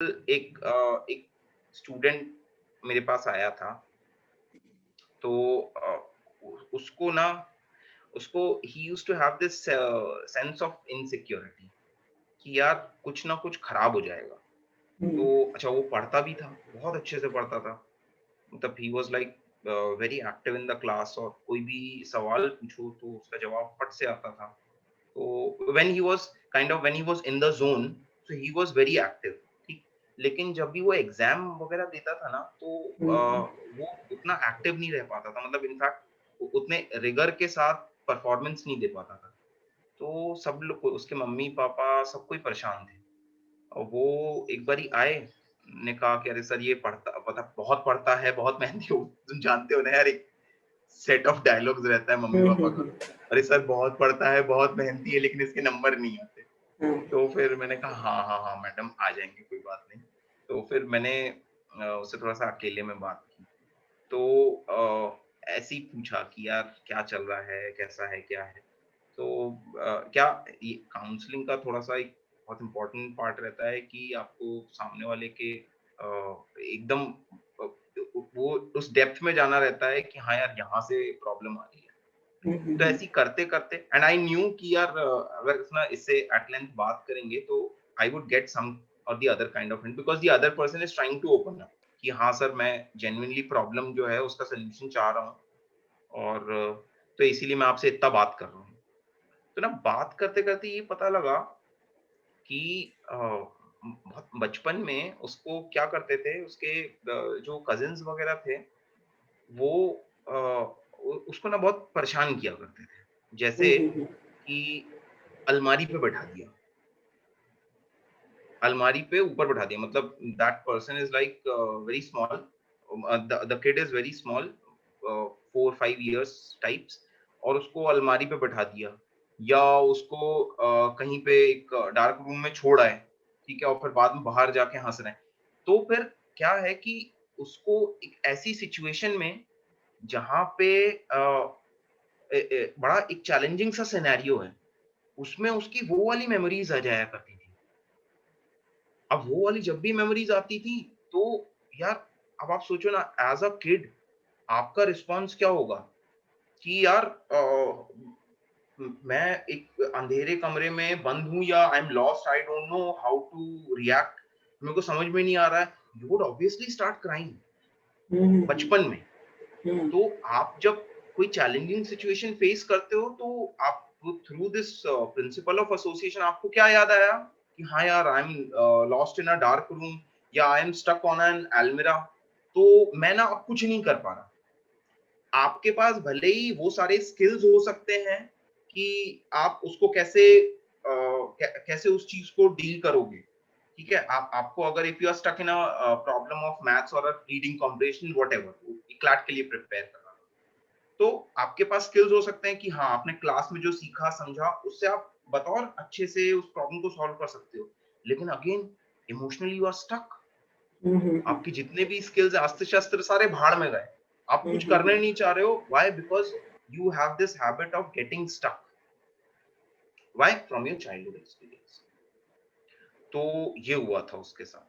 एक स्टूडेंट मेरे पास आया था, तो उसको ना उसको ही used to have this sense of insecurity कि यार कुछ ना कुछ खराब हो जाएगा। हुँ, तो अच्छा वो पढ़ता भी था, बहुत अच्छे से पढ़ता था। मतलब he was like very active in the class और कोई भी सवाल पूछो तो उसका जवाब फट से आता था। तो when he was in the zone, so he was very active, ठीक। लेकिन जब भी वो एग्ज़ाम वग़ैरह देता था ना, तो हुँ, हुँ, वो उतना एक्टिव नहीं रह पाता था। मतलब इनफैक्ट उ उतने रिगर के साथ परफ़ॉर्मेंस नहीं दे पाता था। तो सब लोग उसके मम्मी-पापा सब कोई परेशान थे। और वो एक बारी आए, ने कहा कि अरे सर ये बहुत पढ़ता है, बहुत मेहनती हो। तुम जानते हो ना यार, एक सेट ऑफ डायलॉग्स रहता है हुँ, मम्मी-पापा हुँ, का। हुँ, अरे सर बहुत पढ़ता है, बहुत मेहनती है, लेकिन इसके नंबर नहीं आते। हुँ, तो फिर मैंने कहा हाँ, हाँ, हाँ मैडम आ जाएँगे, कोई बात नहीं। तो फिर मैंने उससे थोड़ा-सा अकेले में बात की। तो ऐसे ही पूछा कि यार क्या चल रहा है? कैसा है? क्या है? तो क्या ये काउंसलिंग का थोड़ा-सा एक बहुत इम्पोर्टेंट पार्ट रहता है कि आपको सामने वाले के एकदम अ, वो उस डेप्थ में जाना रहता है कि हाँ यार, यहाँ से प्रॉब्लम आ रही है। हुँ, हुँ, तो हुँ, ऐसे ही करते-करते एंड आई न्यू कि यार अगर ना इससे एट लेंथ बात करेंगे तो आई वुड गेट सम और the other kind of hint because the other person is trying to open up कि हाँ सर, मैं जेन्युइनली प्रॉब्लम जो है उसका सॉल्यूशन चाह रहा हूँ और तो इसीलिए मैं आपसे इतना बात कर रहा हूँ। तो ना बात करते-करते ये पता लगा कि बहुत बचपन में उसको क्या करते थे, उसके जो कज़िन्स वग़ैरह थे, वो अ, उ उसको ना बहुत परेशान किया करते थे। हुँ, जैसे हुँ, हुँ, कि अलमारी पे बैठा दिया, अलमारी पे ऊपर बैठा दिया, मतलब that person is like very small, the kid is very small, 4-5 years types, और उसको अलमारी पे बैठा दिया या उसको कहीं पे एक डार्क रूम में छोड़ आए, ठीक है? और फिर बाद में बाहर जाके हँस रहे हैं। तो फिर क्या है कि उसको एक ऐसी सिचुएशन में जहाँ पे बड़ा एक चैलेंजिंग सा सिनेरियो है, उसमें उसकी वो वाली मेमोरीज़ आ जाया करती थी। अब वो वाली जब भी मेमोरीज़ आती थी, तो यार अब आप सोचो ना, एज़ अ किड आपका रिस्पॉन्स क्या होगा कि यार मैं एक अंधेरे कमरे में बंद हूँ या I am lost, I don't know how to react, मेरे को समझ में नहीं आ रहा है। You would obviously start crying hmm, hmm, बचपन में। हुँ, तो आप जब कोई चैलेंजिंग सिचुएशन फेस करते हो, तो आप through this principle of association आपको क्या याद आया कि हाँ यार, I am lost in a dark room या I am stuck on an अलमीरा, तो मैं ना अब कुछ नहीं कर पा रहा। आपके पास भले ही वो सारे स्किल्स हो सकते हैं कि आप उसको कैसे उस चीज को डील करोगे, ठीक है? आप आपको अगर if you are stuck in a problem of maths और a reading comprehension whatever, CLAT के लिए प्रिपेयर कर रहा, तो आपके पास स्किल्स हो सकते हैं कि हाँ, आपने क्लास में जो सीखा, समझा, उससे आप बतौर अच्छे से उस प्रॉब्लम को सॉल्व कर सकते हो। लेकिन again emotionally you are stuck. Hmm, hmm, hmm, आपके जितने भी स्किल्स हैं, अस्त्र-शस्त्र सारे भाड़ में गए। आप हुँ, कुछ हुँ, करना ही हुँ। नहीं चाह रहे हो। Why? Because you have this habit of getting stuck. Why? From your childhood experience. तो ये हुआ था उसके साथ।